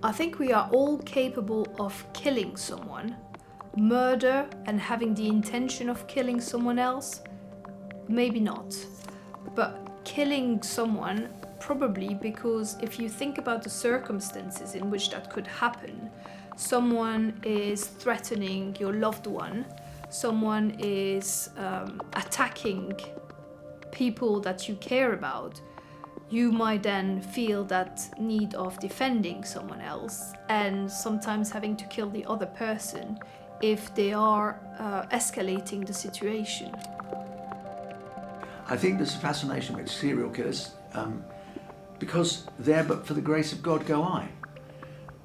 I think we are all capable of killing someone. Murder and having the intention of killing someone else, maybe not. But killing someone, probably, because if you think about the circumstances in which that could happen, someone is threatening your loved one, someone is attacking people that you care about, you might then feel that need of defending someone else and sometimes having to kill the other person if they are escalating the situation. I think there's a fascination with serial killers because there but for the grace of God go I.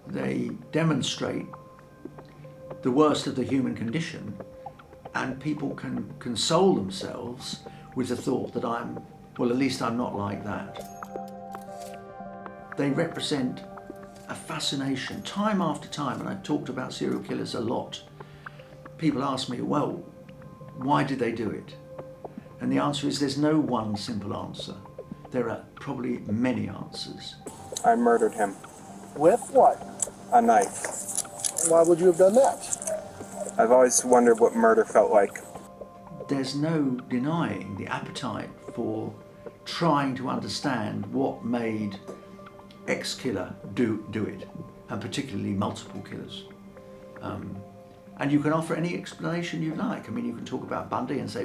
They demonstrate the worst of the human condition, and people can console themselves with the thought that at least I'm not like that. They represent a fascination time after time, and I've talked about serial killers a lot. People ask me, well, why did they do it? And the answer is there's no one simple answer. There are probably many answers. I murdered him. With what? A knife. Why would you have done that? I've always wondered what murder felt like. There's no denying the appetite for trying to understand what made X-killer do it, and particularly multiple killers. And you can offer any explanation you like. I mean, you can talk about Bundy and say,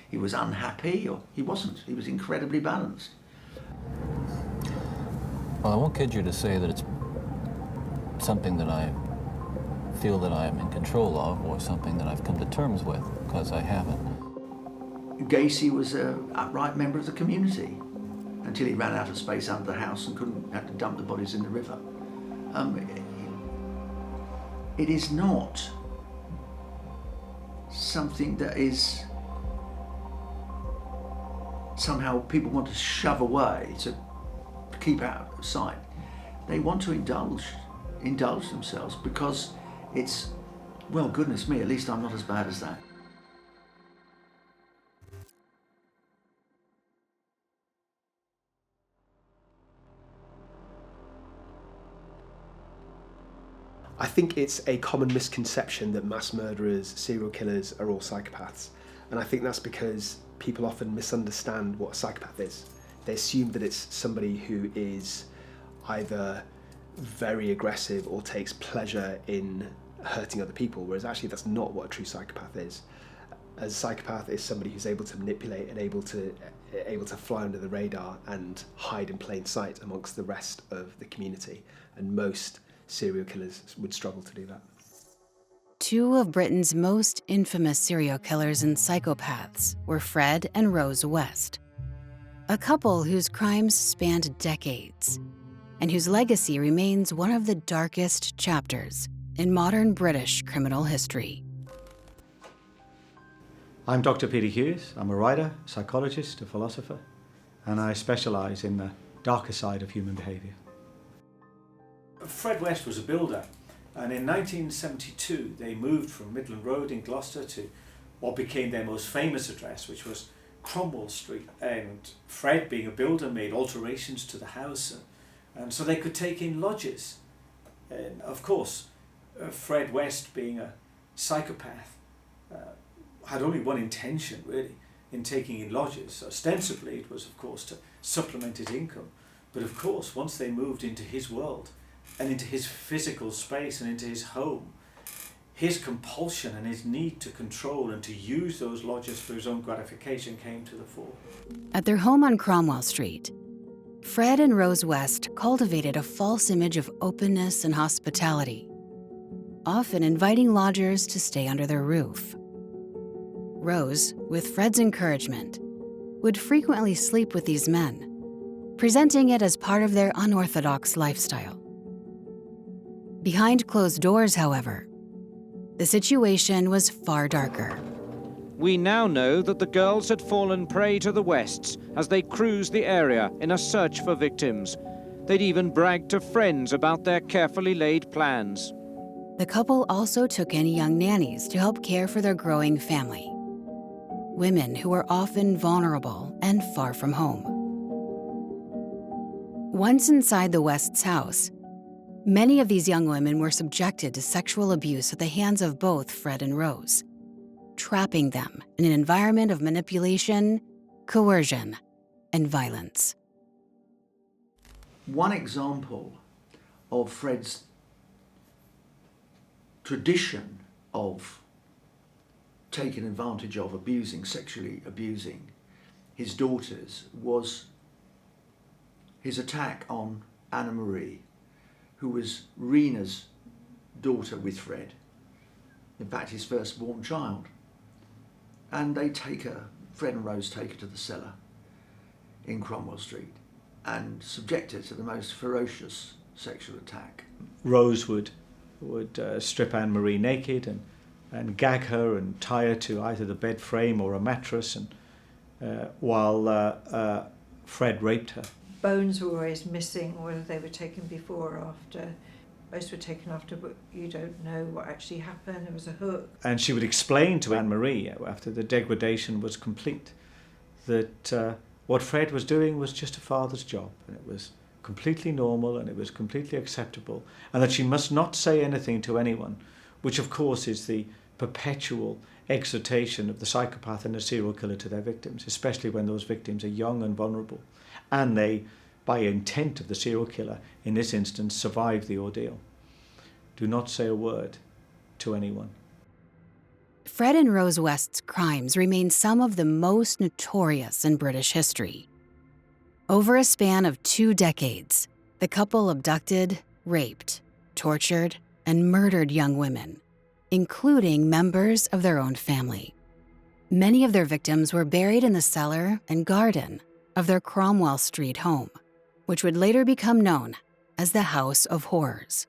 he was unhappy, or he wasn't. He was incredibly balanced. Well, I won't kid you to say that it's something that I feel that I am in control of, or something that I've come to terms with, because I haven't. Gacy was an upright member of the community until he ran out of space under the house and had to dump the bodies in the river. It is not something that is somehow people want to shove away, to keep out of sight. They want to indulge themselves because it's, well, goodness me, at least I'm not as bad as that. I think it's a common misconception that mass murderers, serial killers are all psychopaths. And I think that's because people often misunderstand what a psychopath is. They assume that it's somebody who is either very aggressive or takes pleasure in hurting other people, whereas actually that's not what a true psychopath is. A psychopath is somebody who's able to manipulate and able to fly under the radar and hide in plain sight amongst the rest of the community. And most serial killers would struggle to do that. Two of Britain's most infamous serial killers and psychopaths were Fred and Rose West, a couple whose crimes spanned decades and whose legacy remains one of the darkest chapters in modern British criminal history. I'm Dr. Peter Hughes. I'm a writer, psychologist, a philosopher, and I specialise in the darker side of human behaviour. Fred West was a builder, and in 1972 they moved from Midland Road in Gloucester to what became their most famous address, which was Cromwell Street. And Fred, being a builder, made alterations to the house, and so they could take in lodgers. And of course, Fred West, being a psychopath, had only one intention really in taking in lodgers. Ostensibly it was, of course, to supplement his income, but of course once they moved into his world and into his physical space and into his home, his compulsion and his need to control and to use those lodgers for his own gratification came to the fore. At their home on Cromwell Street, Fred and Rose West cultivated a false image of openness and hospitality, often inviting lodgers to stay under their roof. Rose, with Fred's encouragement, would frequently sleep with these men, presenting it as part of their unorthodox lifestyle. Behind closed doors, however, the situation was far darker. We now know that the girls had fallen prey to the Wests as they cruised the area in a search for victims. They'd even bragged to friends about their carefully laid plans. The couple also took in young nannies to help care for their growing family, women who were often vulnerable and far from home. Once inside the West's house, Many of these young women were subjected to sexual abuse at the hands of both Fred and Rose, trapping them in an environment of manipulation, coercion, and violence. One example of Fred's tradition of taking advantage of, sexually abusing his daughters was his attack on Anna Marie, who was Rena's daughter with Fred, in fact his firstborn child. And Fred and Rose take her to the cellar in Cromwell Street and subject her to the most ferocious sexual attack. Rose would strip Anne-Marie naked and gag her and tie her to either the bed frame or a mattress, and while Fred raped her. Bones were always missing, or whether they were taken before or after. Most were taken after, but you don't know what actually happened. There was a hook. And she would explain to Anne-Marie, after the degradation was complete, that what Fred was doing was just a father's job, and it was completely normal and it was completely acceptable, and that she must not say anything to anyone, which of course is the perpetual exhortation of the psychopath and the serial killer to their victims, especially when those victims are young and vulnerable, and they, by intent of the serial killer, in this instance, survive the ordeal. Do not say a word to anyone. Fred and Rose West's crimes remain some of the most notorious in British history. Over a span of 2 decades, the couple abducted, raped, tortured, and murdered young women, including members of their own family. Many of their victims were buried in the cellar and garden of their Cromwell Street home, which would later become known as the House of Horrors.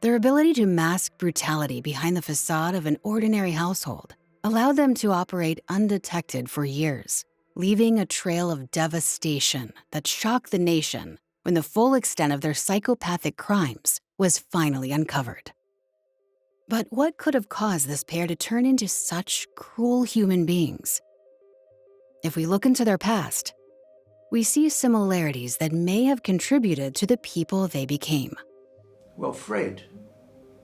Their ability to mask brutality behind the facade of an ordinary household allowed them to operate undetected for years, leaving a trail of devastation that shocked the nation when the full extent of their psychopathic crimes was finally uncovered. But what could have caused this pair to turn into such cruel human beings? If we look into their past, we see similarities that may have contributed to the people they became. Well, Fred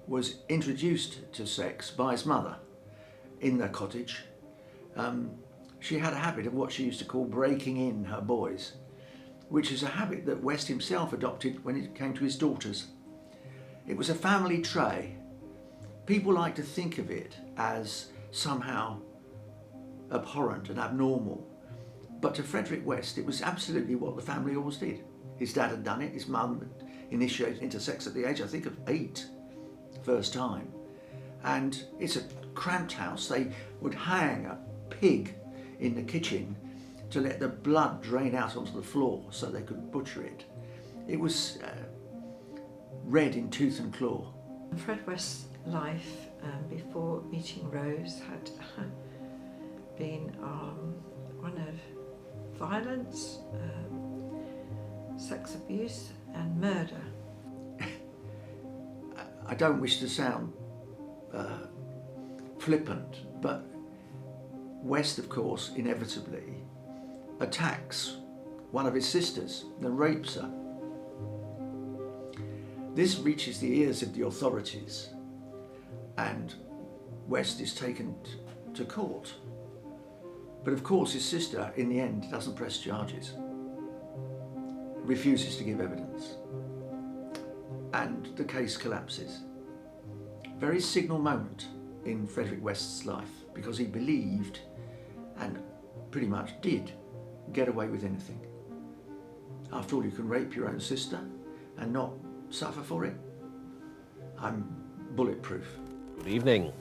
was introduced to sex by his mother in their cottage. She had a habit of what she used to call breaking in her boys, which is a habit that West himself adopted when it came to his daughters. It was a family trait. People like to think of it as somehow abhorrent and abnormal, but to Frederick West it was absolutely what the family always did. His dad had done it, his mum had initiated into sex at the age, I think, of 8, first time. And it's a cramped house. They would hang a pig in the kitchen to let the blood drain out onto the floor so they could butcher it. It was red in tooth and claw. Fred West's life before meeting Rose had been one of violence, sex abuse and murder. I don't wish to sound flippant, but West, of course, inevitably attacks one of his sisters and rapes her. This reaches the ears of the authorities, and West is taken to court. But of course his sister, in the end, doesn't press charges, refuses to give evidence, and the case collapses. Very signal moment in Frederick West's life, because he believed, and pretty much did, get away with anything. After all, you can rape your own sister and not suffer for it. I'm bulletproof. Good evening.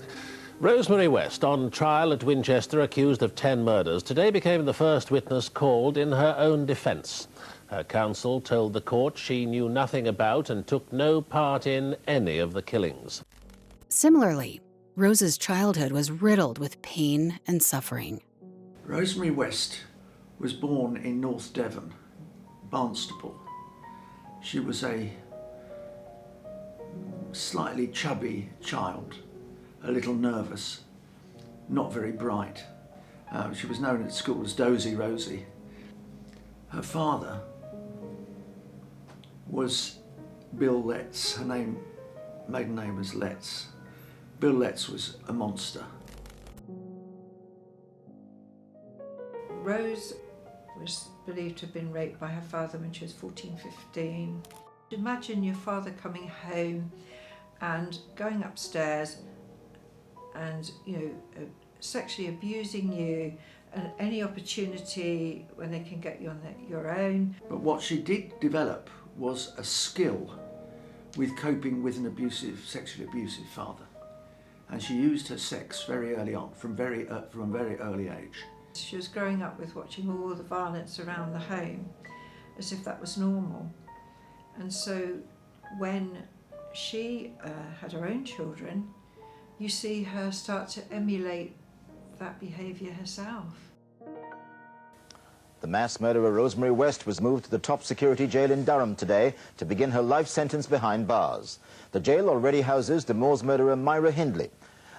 Rosemary West, on trial at Winchester, accused of 10 murders, today became the first witness called in her own defence. Her counsel told the court she knew nothing about and took no part in any of the killings. Similarly, Rose's childhood was riddled with pain and suffering. Rosemary West was born in North Devon, Barnstaple. She was a slightly chubby child, a little nervous, not very bright. She was known at school as Dozy Rosie. Her father was Bill Letts. Her maiden name was Letts. Bill Letts was a monster. Rose was believed to have been raped by her father when she was 14, 15. Imagine your father coming home and going upstairs and, sexually abusing you, and any opportunity when they can get you on your own. But what she did develop was a skill with coping with an sexually abusive father. And she used her sex very early on, from a very early age. She was growing up with watching all the violence around the home as if that was normal. And so when she had her own children, you see her start to emulate that behaviour herself. The mass murderer Rosemary West was moved to the top security jail in Durham today to begin her life sentence behind bars. The jail already houses the Moors murderer Myra Hindley.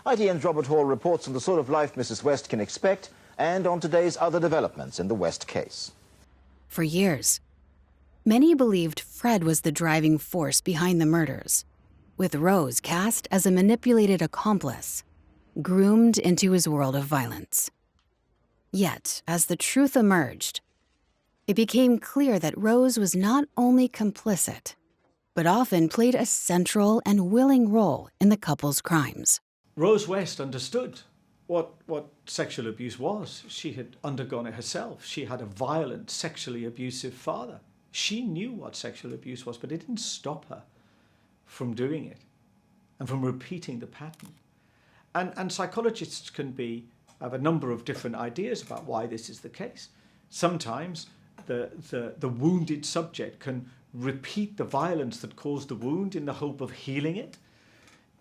ITN's Robert Hall reports on the sort of life Mrs. West can expect and on today's other developments in the West case. For years, many believed Fred was the driving force behind the murders, with Rose cast as a manipulated accomplice, groomed into his world of violence. Yet, as the truth emerged, it became clear that Rose was not only complicit, but often played a central and willing role in the couple's crimes. Rose West understood what sexual abuse was. She had undergone it herself. She had a violent, sexually abusive father. She knew what sexual abuse was, but it didn't stop her from doing it and from repeating the pattern. And psychologists have a number of different ideas about why this is the case. Sometimes the wounded subject can repeat the violence that caused the wound in the hope of healing it.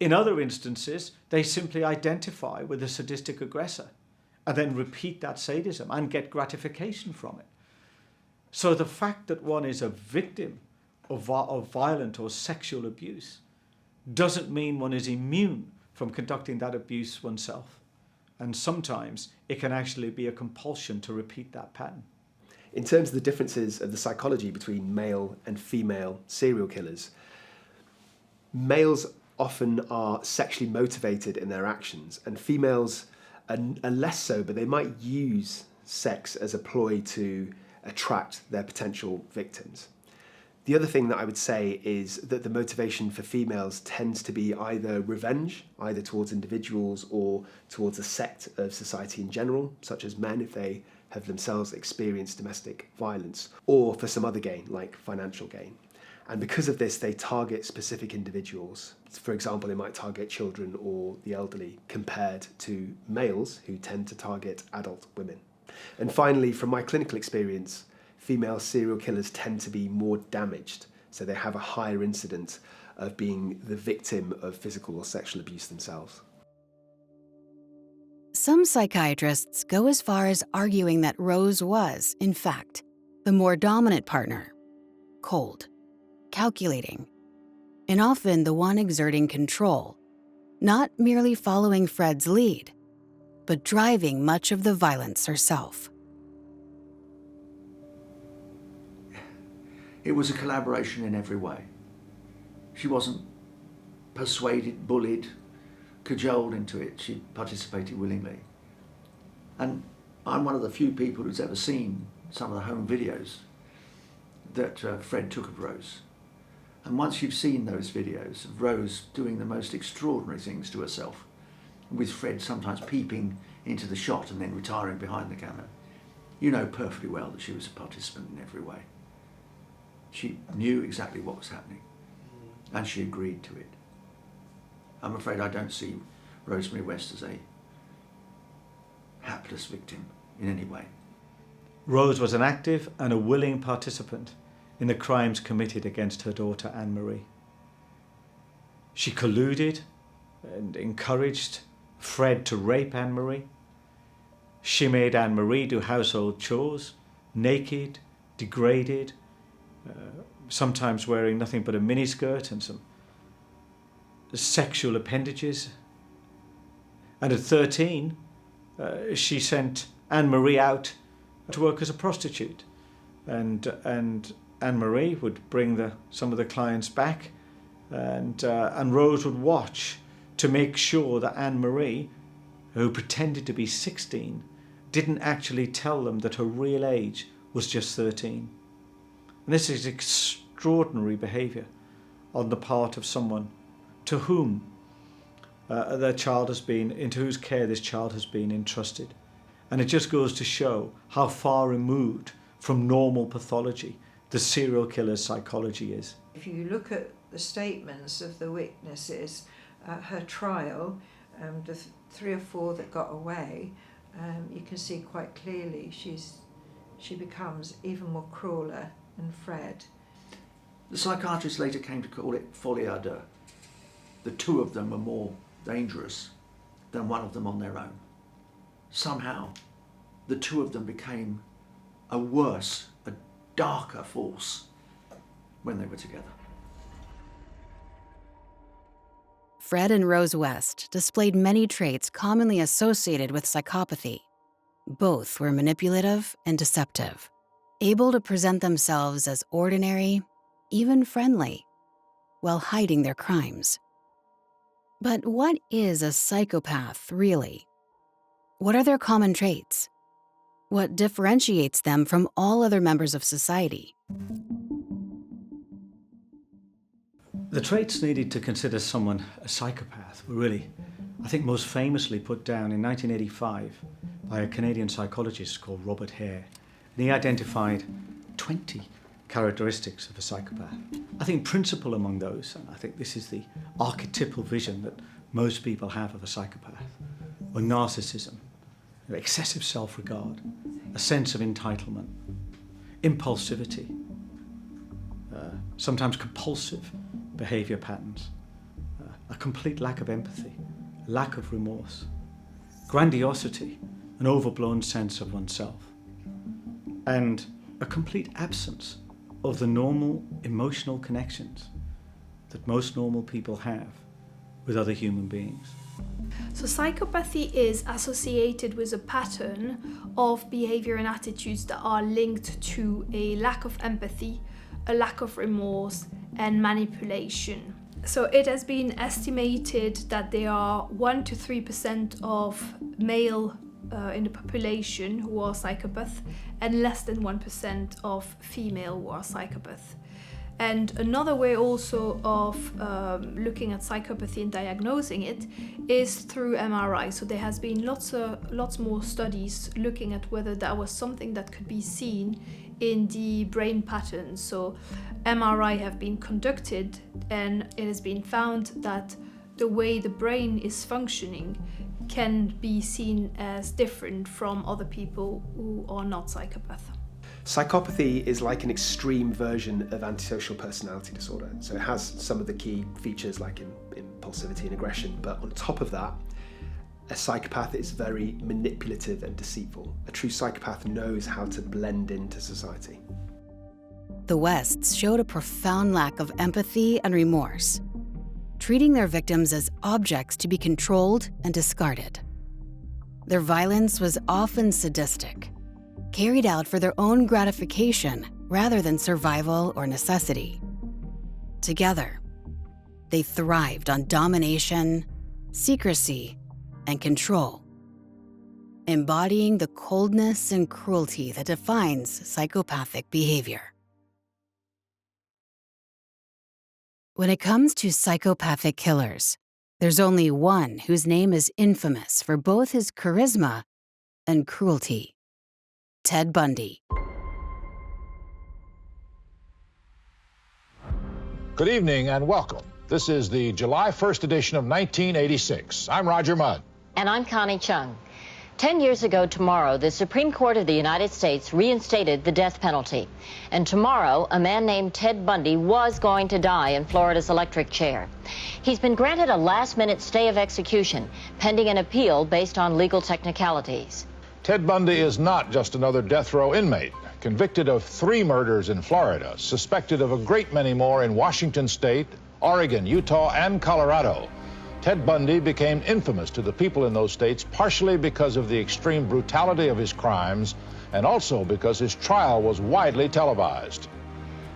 In other instances, they simply identify with a sadistic aggressor and then repeat that sadism and get gratification from it. So the fact that one is a victim of violent or sexual abuse doesn't mean one is immune from conducting that abuse oneself. And sometimes it can actually be a compulsion to repeat that pattern. In terms of the differences of the psychology between male and female serial killers, males often are sexually motivated in their actions, and females are less so, but they might use sex as a ploy to attract their potential victims. The other thing that I would say is that the motivation for females tends to be either revenge, either towards individuals or towards a sect of society in general, such as men if they have themselves experienced domestic violence, or for some other gain, like financial gain. And because of this, they target specific individuals. For example, they might target children or the elderly, compared to males who tend to target adult women. And finally, from my clinical experience, female serial killers tend to be more damaged, so they have a higher incidence of being the victim of physical or sexual abuse themselves. Some psychiatrists go as far as arguing that Rose was, in fact, the more dominant partner, cold, calculating, and often the one exerting control, not merely following Fred's lead, but driving much of the violence herself. It was a collaboration in every way. She wasn't persuaded, bullied, cajoled into it. She participated willingly. And I'm one of the few people who's ever seen some of the home videos that Fred took of Rose. And once you've seen those videos of Rose doing the most extraordinary things to herself, with Fred sometimes peeping into the shot and then retiring behind the camera, you know perfectly well that she was a participant in every way. She knew exactly what was happening, and she agreed to it. I'm afraid I don't see Rosemary West as a hapless victim in any way. Rose was an active and a willing participant in the crimes committed against her daughter Anne-Marie. She colluded and encouraged Fred to rape Anne-Marie. She made Anne-Marie do household chores, naked, degraded, sometimes wearing nothing but a miniskirt and some sexual appendages. And at 13, she sent Anne-Marie out to work as a prostitute. And Anne-Marie would bring some of the clients back, and Rose would watch to make sure that Anne-Marie, who pretended to be 16, didn't actually tell them that her real age was just 13. And this is extraordinary behaviour on the part of someone to whom into whose care this child has been entrusted. And it just goes to show how far removed from normal pathology the serial killer's psychology is. If you look at the statements of the witnesses at her trial, the 3 or 4 that got away, you can see quite clearly she becomes even more crueler than Fred. The psychiatrist later came to call it folie à deux. The 2 of them were more dangerous than one of them on their own. Somehow, the 2 of them became a worse, a darker force when they were together. Fred and Rose West displayed many traits commonly associated with psychopathy. Both were manipulative and deceptive, able to present themselves as ordinary, even friendly, while hiding their crimes. But what is a psychopath, really? What are their common traits? What differentiates them from all other members of society? The traits needed to consider someone a psychopath were really, I think, most famously put down in 1985 by a Canadian psychologist called Robert Hare. And he identified 20 characteristics of a psychopath. I think principal among those, and I think this is the archetypal vision that most people have of a psychopath, were narcissism, excessive self-regard, a sense of entitlement, impulsivity, sometimes compulsive behaviour patterns, a complete lack of empathy, lack of remorse, grandiosity, an overblown sense of oneself, and a complete absence of the normal emotional connections that most normal people have with other human beings. So psychopathy is associated with a pattern of behavior and attitudes that are linked to a lack of empathy, a lack of remorse, and manipulation. So it has been estimated that there are 1 to 3% of male in the population who are psychopaths, and less than 1% of female who are psychopaths. And another way also of looking at psychopathy and diagnosing it is through MRI. So there has been lots more studies looking at whether that was something that could be seen in the brain patterns. So MRI have been conducted, and it has been found that the way the brain is functioning can be seen as different from other people who are not psychopaths. Psychopathy is like an extreme version of antisocial personality disorder. So it has some of the key features like impulsivity and aggression, but on top of that, a psychopath is very manipulative and deceitful. A true psychopath knows how to blend into society. The Wests showed a profound lack of empathy and remorse, treating their victims as objects to be controlled and discarded. Their violence was often sadistic, carried out for their own gratification rather than survival or necessity. Together, they thrived on domination, secrecy, and control, embodying the coldness and cruelty that defines psychopathic behavior. When it comes to psychopathic killers, there's only one whose name is infamous for both his charisma and cruelty: Ted Bundy. Good evening and welcome. This is the July 1st edition of 1986. I'm Roger Mudd. And I'm Connie Chung. 10 years ago tomorrow, the Supreme Court of the United States reinstated the death penalty. And tomorrow, a man named Ted Bundy was going to die in Florida's electric chair. He's been granted a last-minute stay of execution, pending an appeal based on legal technicalities. Ted Bundy is not just another death row inmate. Convicted of 3 murders in Florida, suspected of a great many more in Washington State, Oregon, Utah, and Colorado. Ted Bundy became infamous to the people in those states partially because of the extreme brutality of his crimes and also because his trial was widely televised.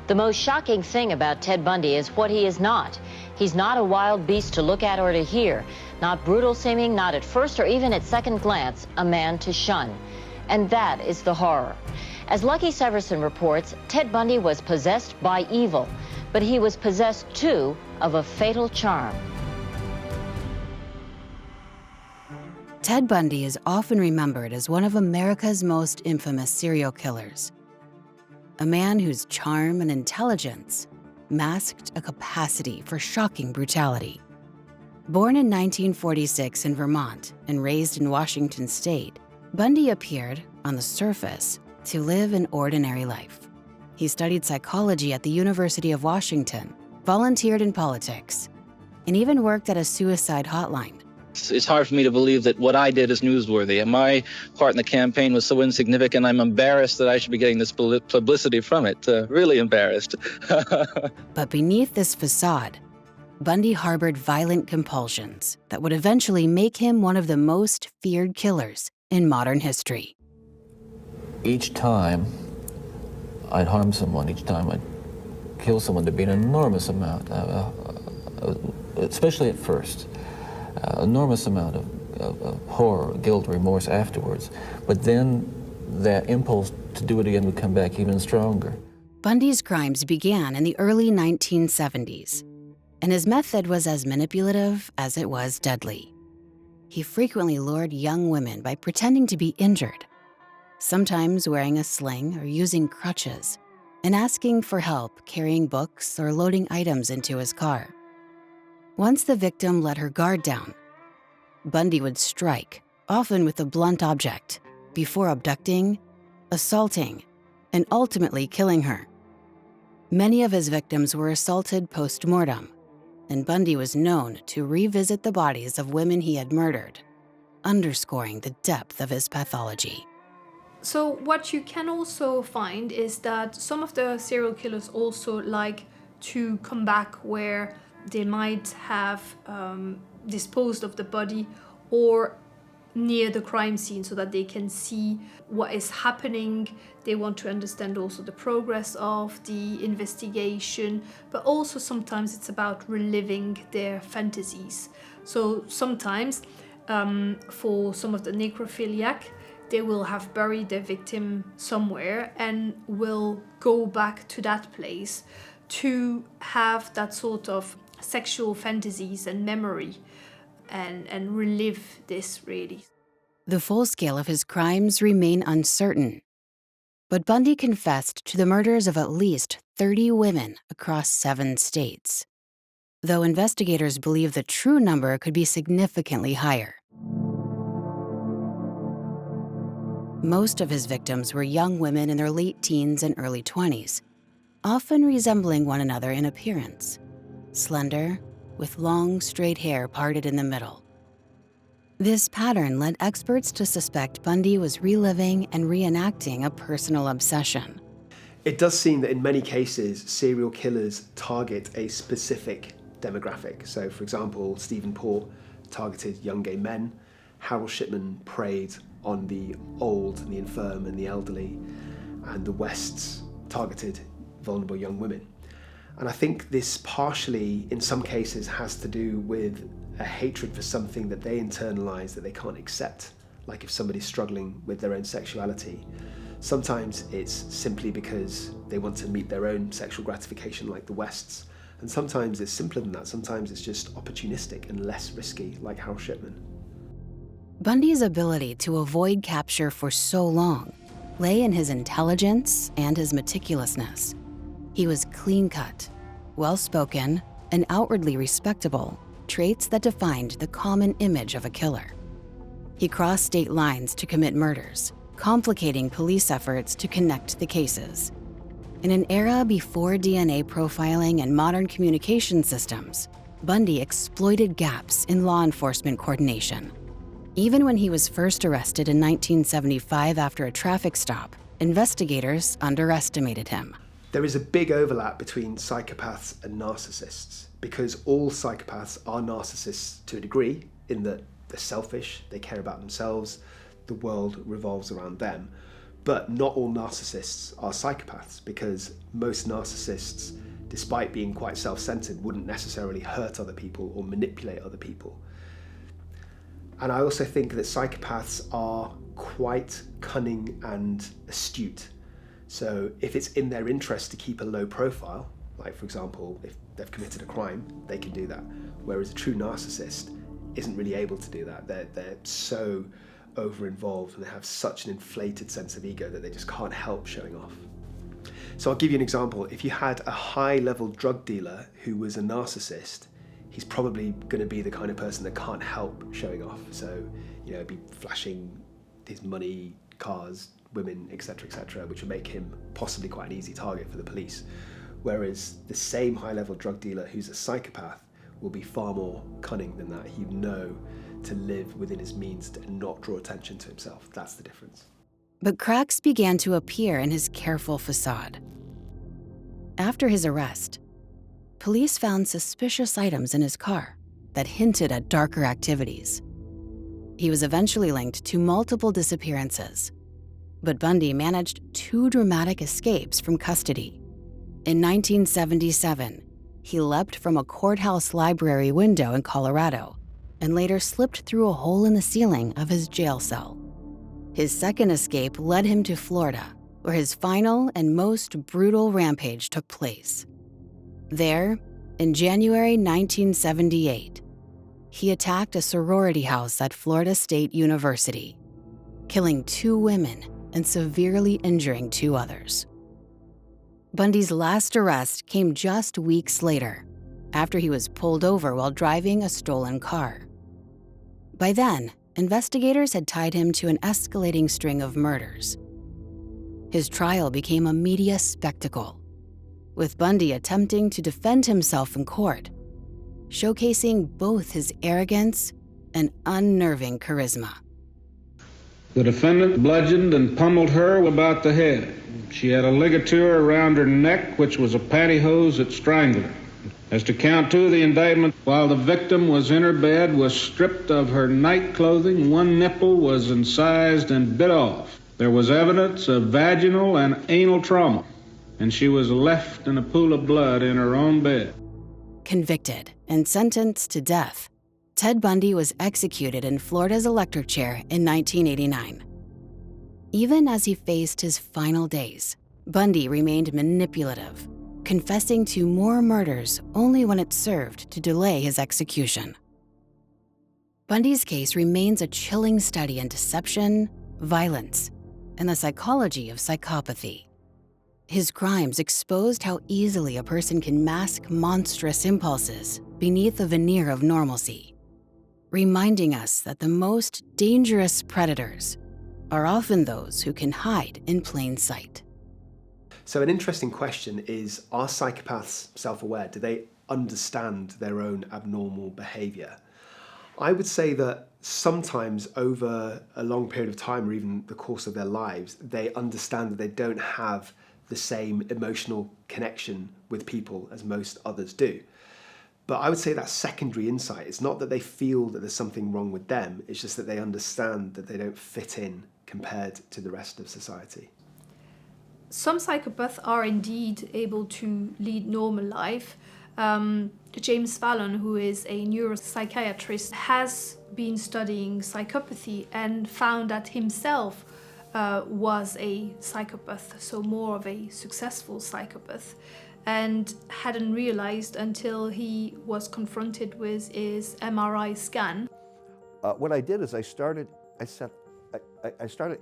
The most shocking thing about Ted Bundy is what he is not. He's not a wild beast to look at or to hear, not brutal seeming, not at first or even at second glance, a man to shun. And that is the horror. As Lucky Severson reports, Ted Bundy was possessed by evil, but he was possessed too of a fatal charm. Ted Bundy is often remembered as one of America's most infamous serial killers. A man whose charm and intelligence masked a capacity for shocking brutality. Born in 1946 in Vermont and raised in Washington state, Bundy appeared, on the surface, to live an ordinary life. He studied psychology at the University of Washington, volunteered in politics, and even worked at a suicide hotline. It's hard for me to believe that what I did is newsworthy, and my part in the campaign was so insignificant. I'm embarrassed that I should be getting this publicity from it. Really embarrassed. But beneath this facade, Bundy harbored violent compulsions that would eventually make him one of the most feared killers in modern history. Each time I'd harm someone, each time I'd kill someone, there'd be an enormous amount, especially at first, enormous amount of horror, guilt, remorse afterwards. But then that impulse to do it again would come back even stronger. Bundy's crimes began in the early 1970s, and his method was as manipulative as it was deadly. He frequently lured young women by pretending to be injured, sometimes wearing a sling or using crutches, and asking for help carrying books or loading items into his car. Once the victim let her guard down, Bundy would strike, often with a blunt object, before abducting, assaulting, and ultimately killing her. Many of his victims were assaulted post-mortem, and Bundy was known to revisit the bodies of women he had murdered, underscoring the depth of his pathology. So what you can also find is that some of the serial killers also like to come back where they might have disposed of the body or near the crime scene so that they can see what is happening. They want to understand also the progress of the investigation, but also sometimes it's about reliving their fantasies. So sometimes for some of the necrophiliac, they will have buried their victim somewhere and will go back to that place to have that sort of sexual fantasies and memory and relive this really. The full scale of his crimes remain uncertain, but Bundy confessed to the murders of at least 30 women across 7 states, though investigators believe the true number could be significantly higher. Most of his victims were young women in their late teens and early 20s, often resembling one another in appearance, slender, with long, straight hair parted in the middle. This pattern led experts to suspect Bundy was reliving and reenacting a personal obsession. It does seem that in many cases, serial killers target a specific demographic. So, for example, Stephen Port targeted young gay men. Harold Shipman preyed on the old and the infirm and the elderly. And the Wests targeted vulnerable young women. And I think this partially, in some cases, has to do with a hatred for something that they internalize that they can't accept. Like if somebody's struggling with their own sexuality. Sometimes it's simply because they want to meet their own sexual gratification like the Wests. And sometimes it's simpler than that. Sometimes it's just opportunistic and less risky, like Harold Shipman. Bundy's ability to avoid capture for so long lay in his intelligence and his meticulousness. He was clean-cut, well-spoken, and outwardly respectable, traits that defined the common image of a killer. He crossed state lines to commit murders, complicating police efforts to connect the cases. In an era before DNA profiling and modern communication systems, Bundy exploited gaps in law enforcement coordination. Even when he was first arrested in 1975 after a traffic stop, investigators underestimated him. There is a big overlap between psychopaths and narcissists because all psychopaths are narcissists to a degree in that they're selfish, they care about themselves, the world revolves around them. But not all narcissists are psychopaths, because most narcissists, despite being quite self-centered, wouldn't necessarily hurt other people or manipulate other people. And I also think that psychopaths are quite cunning and astute. So if it's in their interest to keep a low profile, like for example, if they've committed a crime, they can do that. Whereas a true narcissist isn't really able to do that. They're so over-involved and they have such an inflated sense of ego that they just can't help showing off. So I'll give you an example. If you had a high-level drug dealer who was a narcissist, he's probably going to be the kind of person that can't help showing off. So, be flashing his money, cars, women, etc., which would make him possibly quite an easy target for the police. Whereas the same high-level drug dealer who's a psychopath will be far more cunning than that. He'd know to live within his means and not draw attention to himself. That's the difference. But cracks began to appear in his careful facade. After his arrest, police found suspicious items in his car that hinted at darker activities. He was eventually linked to multiple disappearances, but Bundy managed 2 dramatic escapes from custody. In 1977, he leapt from a courthouse library window in Colorado and later slipped through a hole in the ceiling of his jail cell. His second escape led him to Florida, where his final and most brutal rampage took place. There, in January 1978, he attacked a sorority house at Florida State University, killing 2 women and severely injuring 2 others. Bundy's last arrest came just weeks later, after he was pulled over while driving a stolen car. By then, investigators had tied him to an escalating string of murders. His trial became a media spectacle, with Bundy attempting to defend himself in court, showcasing both his arrogance and unnerving charisma. The defendant bludgeoned and pummeled her about the head. She had a ligature around her neck, which was a pantyhose that strangled her. As to count 2 of the indictment, while the victim was in her bed, was stripped of her night clothing, 1 nipple was incised and bit off. There was evidence of vaginal and anal trauma, and she was left in a pool of blood in her own bed. Convicted and sentenced to death, Ted Bundy was executed in Florida's electric chair in 1989. Even as he faced his final days, Bundy remained manipulative, confessing to more murders only when it served to delay his execution. Bundy's case remains a chilling study in deception, violence, and the psychology of psychopathy. His crimes exposed how easily a person can mask monstrous impulses beneath a veneer of normalcy, reminding us that the most dangerous predators are often those who can hide in plain sight. So an interesting question is, are psychopaths self-aware? Do they understand their own abnormal behavior? I would say that sometimes over a long period of time, or even the course of their lives, they understand that they don't have the same emotional connection with people as most others do. But I would say that's secondary insight. It's not that they feel that there's something wrong with them, it's just that they understand that they don't fit in compared to the rest of society. Some psychopaths are indeed able to lead normal life. James Fallon, who is a neuropsychiatrist, has been studying psychopathy and found that himself was a psychopath, so more of a successful psychopath, and hadn't realized until he was confronted with his MRI scan. What I did is I started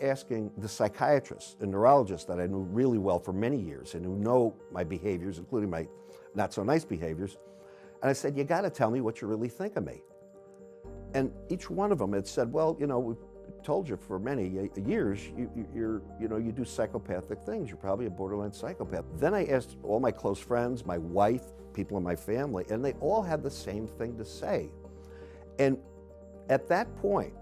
asking the psychiatrist and neurologist that I knew really well for many years and who know my behaviors, including my not so nice behaviors, and I said, you gotta tell me what you really think of me. And each one of them had said, well, you know, we've told you for many years, you do psychopathic things. You're probably a borderline psychopath. Then I asked all my close friends, my wife, people in my family, and they all had the same thing to say. And at that point,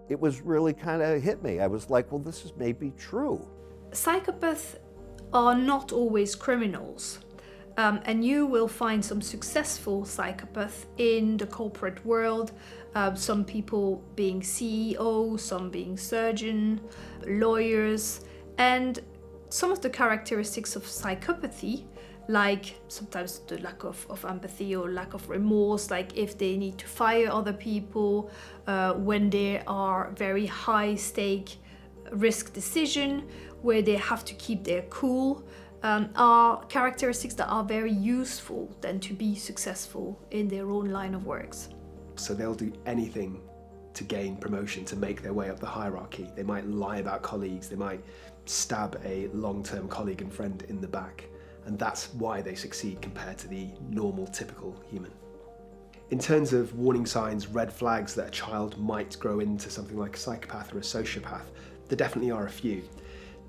it was really kind of hit me. I was like, well, this is maybe true. Psychopaths are not always criminals. And you will find some successful psychopaths in the corporate world, some people being CEO, some being surgeon, lawyers, and some of the characteristics of psychopathy, like sometimes the lack of empathy or lack of remorse, like if they need to fire other people, when there are very high stake risk decision, where they have to keep their cool, are characteristics that are very useful then to be successful in their own line of works. So they'll do anything to gain promotion, to make their way up the hierarchy. They might lie about colleagues, they might stab a long-term colleague and friend in the back, and that's why they succeed compared to the normal, typical human. In terms of warning signs, red flags that a child might grow into something like a psychopath or a sociopath, there definitely are a few.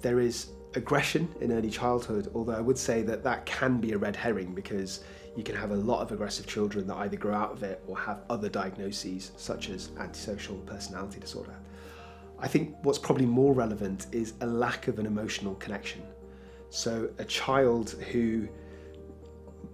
There is aggression in early childhood, although I would say that that can be a red herring, because you can have a lot of aggressive children that either grow out of it or have other diagnoses, such as antisocial personality disorder. I think what's probably more relevant is a lack of an emotional connection. So a child who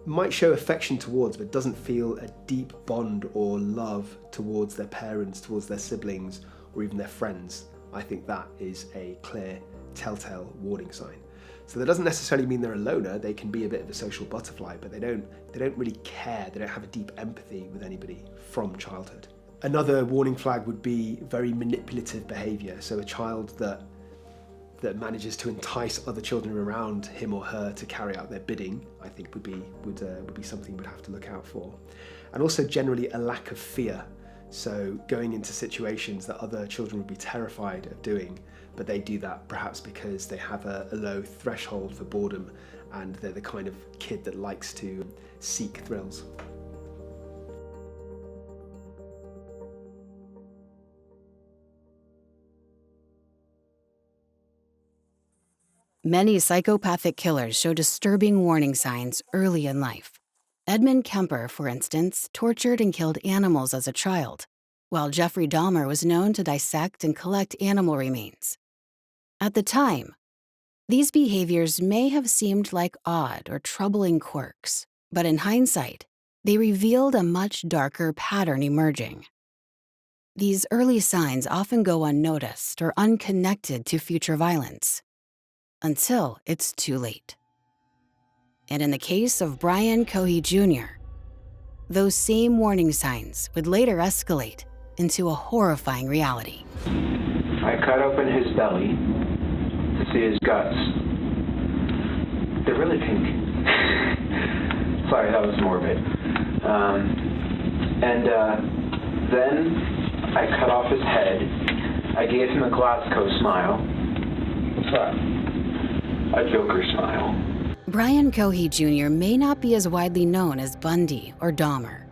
might show affection towards but doesn't feel a deep bond or love towards their parents, towards their siblings, or even their friends, I think that is a clear telltale warning sign. So that doesn't necessarily mean they're a loner. They can be a bit of a social butterfly, but they don't really care. They don't have a deep empathy with anybody from childhood. Another warning flag would be very manipulative behavior. So a child that manages to entice other children around him or her to carry out their bidding, I think would be something we'd have to look out for. And also generally a lack of fear. So going into situations that other children would be terrified of doing, but they do that perhaps because they have a low threshold for boredom and they're the kind of kid that likes to seek thrills. Many psychopathic killers show disturbing warning signs early in life. Edmund Kemper, for instance, tortured and killed animals as a child, while Jeffrey Dahmer was known to dissect and collect animal remains. At the time, these behaviors may have seemed like odd or troubling quirks, but in hindsight, they revealed a much darker pattern emerging. These early signs often go unnoticed or unconnected to future violence, until it's too late. And in the case of Brian Cohee Jr., those same warning signs would later escalate into a horrifying reality. I cut open his belly to see his guts. They're really pink. Sorry, that was morbid. Then I cut off his head. I gave him a Glasgow smile. What's that? A Joker smile. Brian Cohee Jr. may not be as widely known as Bundy or Dahmer,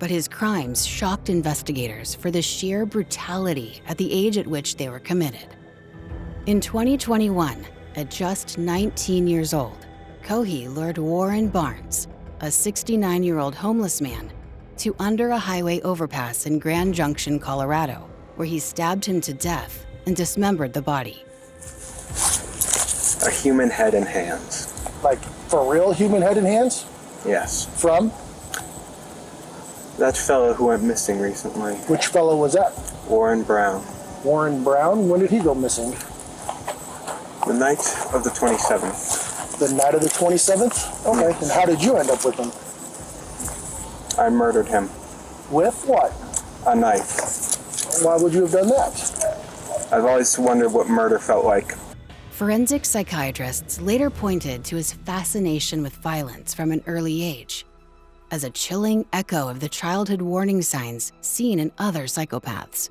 but his crimes shocked investigators for the sheer brutality at the age at which they were committed. In 2021, at just 19 years old, Cohee lured Warren Barnes, a 69-year-old homeless man, to under a highway overpass in Grand Junction, Colorado, where he stabbed him to death and dismembered the body. A human head and hands. Like, for real human head and hands? Yes. From? That fellow who went missing recently. Which fellow was that? Warren Brown. Warren Brown? When did he go missing? The night of the 27th. The night of the 27th? Okay, Yes. and how did you end up with him? I murdered him. With what? A knife. Why would you have done that? I've always wondered what murder felt like. Forensic psychiatrists later pointed to his fascination with violence from an early age as a chilling echo of the childhood warning signs seen in other psychopaths.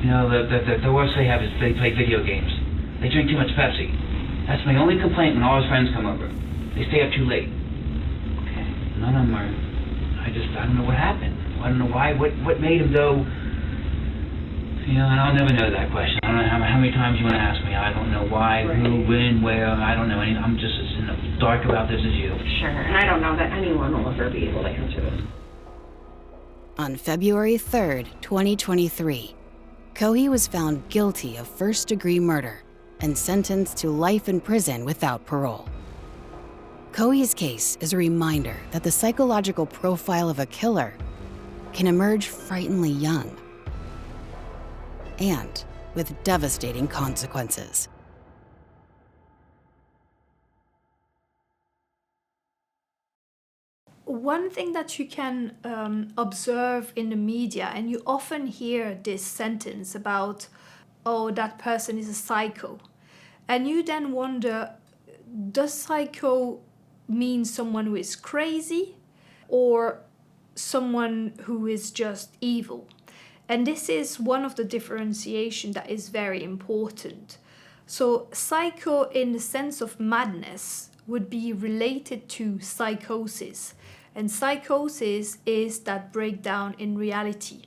You know, the worst they have is they play video games. They drink too much Pepsi. That's my only complaint when all his friends come over. They stay up too late. Okay, none of them are... I don't know what happened. I don't know why, what made him go... You know, and I'll never know that question. I don't know how many times you want to ask me. I don't know why, who, when, where. I don't know anything. I'm just as in the dark about this as you. Sure, and I don't know that anyone will ever be able to answer this. On February 3rd, 2023, Cohee was found guilty of first-degree murder and sentenced to life in prison without parole. Cohee's case is a reminder that the psychological profile of a killer can emerge frighteningly young and with devastating consequences. One thing that you can observe in the media, and you often hear this sentence about, oh, that person is a psycho. And you then wonder, does psycho mean someone who is crazy or someone who is just evil? And this is one of the differentiation that is very important. So psycho in the sense of madness would be related to psychosis. And psychosis is that breakdown in reality,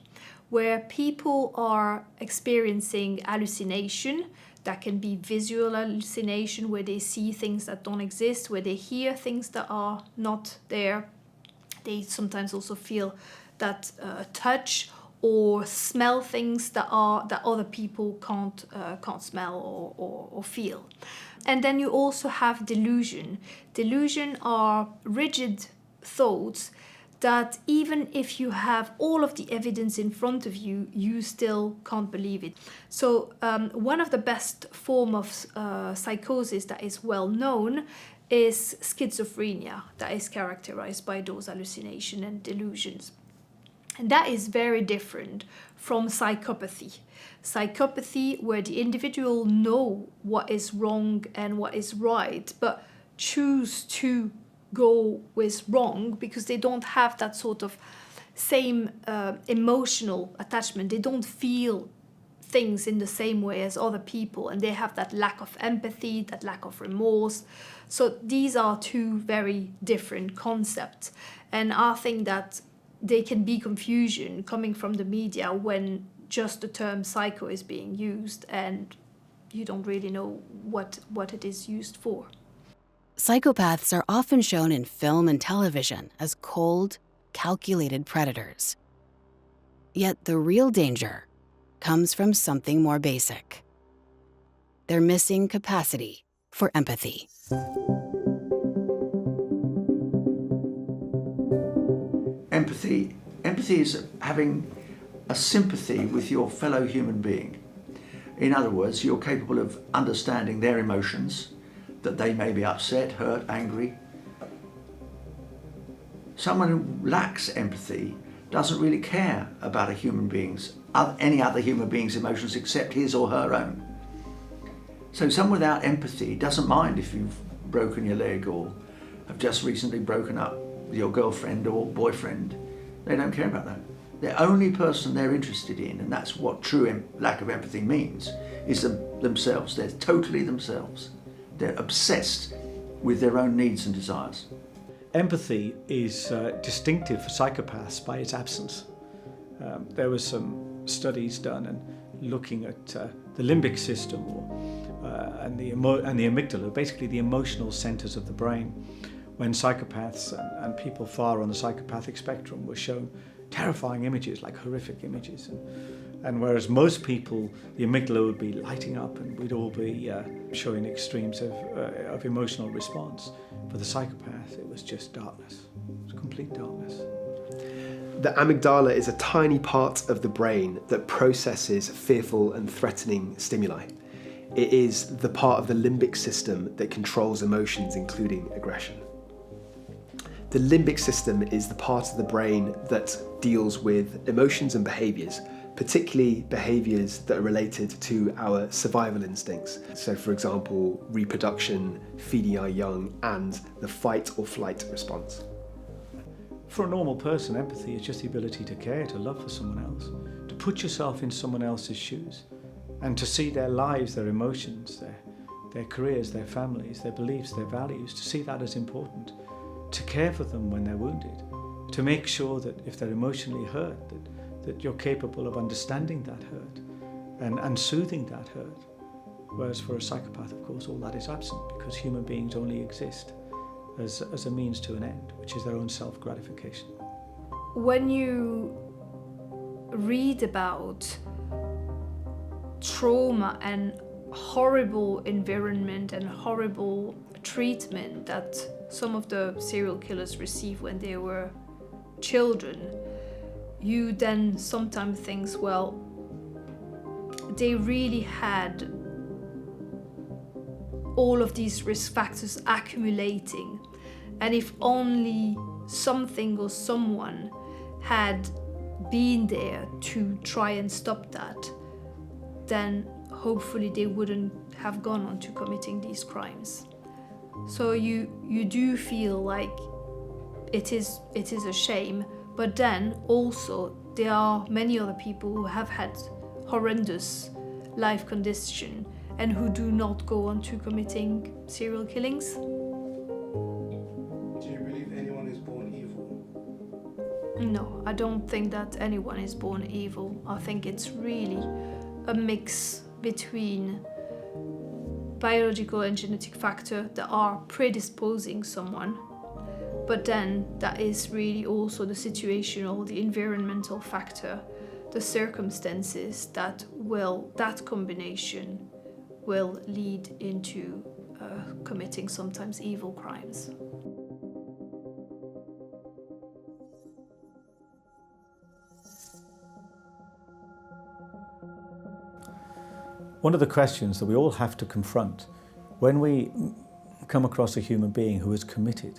where people are experiencing hallucination. That can be visual hallucination, where they see things that don't exist, where they hear things that are not there. They sometimes also feel that touch or smell things that other people can't smell or feel. And then you also have delusion. Delusion are rigid thoughts that even if you have all of the evidence in front of you, you still can't believe it. So one of the best form of psychosis that is well known is schizophrenia, that is characterized by those hallucinations and delusions. And that is very different from psychopathy. Psychopathy, where the individual know what is wrong and what is right, but choose to go with wrong because they don't have that sort of same emotional attachment. They don't feel things in the same way as other people, and they have that lack of empathy, that lack of remorse. So these are two very different concepts, and I think that there can be confusion coming from the media when just the term psycho is being used and you don't really know what it is used for. Psychopaths are often shown in film and television as cold, calculated predators. Yet the real danger comes from something more basic: their missing capacity for empathy. Empathy is having a sympathy with your fellow human being. In other words, you're capable of understanding their emotions, that they may be upset, hurt, angry. Someone who lacks empathy doesn't really care about any other human being's emotions except his or her own. So someone without empathy doesn't mind if you've broken your leg or have just recently broken up with your girlfriend or boyfriend. They don't care about that. The only person they're interested in, and that's what true lack of empathy means, is themselves. They're totally themselves. They're obsessed with their own needs and desires. Empathy is distinctive for psychopaths by its absence. There were some studies done and looking at the limbic system and the amygdala, basically the emotional centers of the brain, when psychopaths and people far on the psychopathic spectrum were shown terrifying images, like horrific images. And whereas most people, the amygdala would be lighting up and we'd all be showing extremes of emotional response. For the psychopath, it was just darkness. It was complete darkness. The amygdala is a tiny part of the brain that processes fearful and threatening stimuli. It is the part of the limbic system that controls emotions, including aggression. The limbic system is the part of the brain that deals with emotions and behaviours, particularly behaviours that are related to our survival instincts. So, for example, reproduction, feeding our young, and the fight or flight response. For a normal person, empathy is just the ability to care, to love for someone else, to put yourself in someone else's shoes, and to see their lives, their emotions, their careers, their families, their beliefs, their values, to see that as important, to care for them when they're wounded, to make sure that if they're emotionally hurt, that you're capable of understanding that hurt and soothing that hurt. Whereas for a psychopath, of course, all that is absent because human beings only exist as a means to an end, which is their own self-gratification. When you read about trauma and horrible environment and horrible treatment that some of the serial killers receive when they were children, you then sometimes think, well, they really had all of these risk factors accumulating, and if only something or someone had been there to try and stop that, then hopefully they wouldn't have gone on to committing these crimes. So you do feel like it is a shame, but then also there are many other people who have had horrendous life condition and who do not go on to committing serial killings. Do you believe anyone is born evil? No, I don't think that anyone is born evil. I think it's really a mix between biological and genetic factors that are predisposing someone, but then that is really also the situational, the environmental factor, the circumstances that combination will lead into committing sometimes evil crimes. One of the questions that we all have to confront when we come across a human being who has committed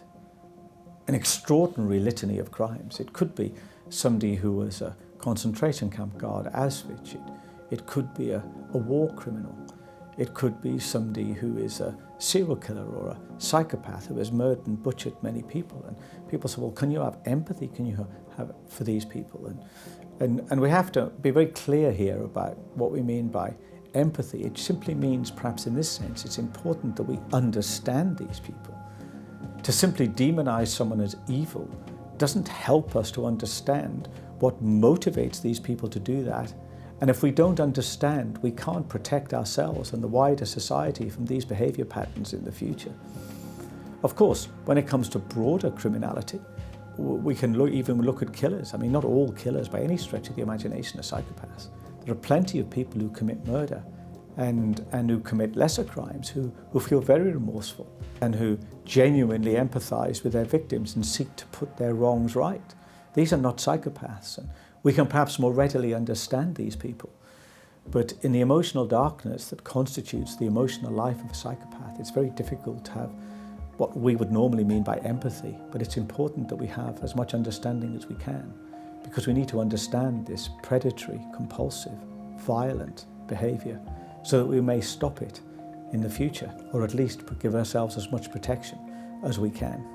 an extraordinary litany of crimes. It could be somebody who was a concentration camp guard, Auschwitz. It could be a war criminal. It could be somebody who is a serial killer or a psychopath who has murdered and butchered many people. And people say, well, can you have empathy? Can you have for these people? And we have to be very clear here about what we mean by empathy. It simply means, perhaps in this sense, it's important that we understand these people. To simply demonize someone as evil doesn't help us to understand what motivates these people to do that. And if we don't understand, we can't protect ourselves and the wider society from these behavior patterns in the future. Of course, when it comes to broader criminality, we can even look at killers. I mean, not all killers by any stretch of the imagination are psychopaths. There are plenty of people who commit murder and who commit lesser crimes who feel very remorseful and who genuinely empathize with their victims and seek to put their wrongs right. These are not psychopaths, and we can perhaps more readily understand these people. But in the emotional darkness that constitutes the emotional life of a psychopath, it's very difficult to have what we would normally mean by empathy, but it's important that we have as much understanding as we can, because we need to understand this predatory, compulsive, violent behavior so that we may stop it in the future, or at least give ourselves as much protection as we can.